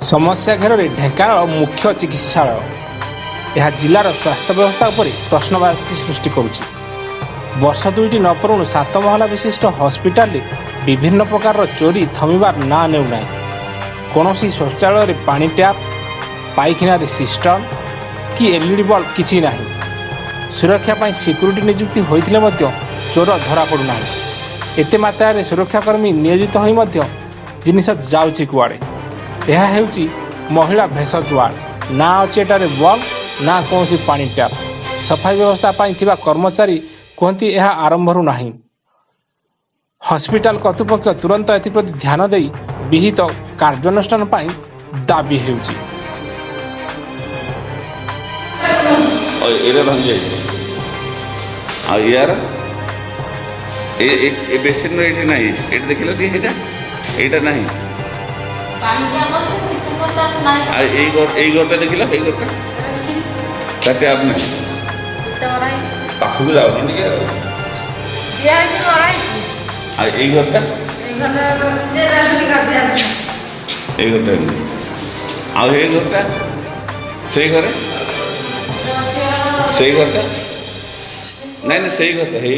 समस्या घेर ढेंकानाल मुख्य चिकित्सालय यह जिलार स्वास्थ्य व्यवस्था पर प्रश्नवाची सृष्टि करुच्ची। वर्ष दुईटी न पड़ू 7 महला विशिष्ट हॉस्पिटल विभिन्न प्रकार चोरी थमिबार ना नेउना। कौन शौचालय पानी टैप पाइखाना सिस्टम कि एलईडी बल्ब किसी ना। सुरक्षा सिक्यूरीटी नियुक्ति होते चोर धरा पड़ूना। एते मात्रा सुरक्षाकर्मी नियोजित हो जिनिस जाऊँगी कुआड़े। यह हेउची महिला भेषज वार्ड ना अच्छी एटारे बल्ब ना कौन पानी टैप। सफाई व्यवस्था थिबा कर्मचारी कहती यह आरंभरू नहीं। हॉस्पिटल कर्तृपक्ष तुरंत एप्रति ध्यान दे विहित कार्यानुष्ठान दाबी हेउची। बेसिन नहीं देखिल एटा नहीं घरटा देखिल घरटा टैप नहीं पाखक जाओ घरटा घरटा से घरे से घरटा नहीं से घरटा हे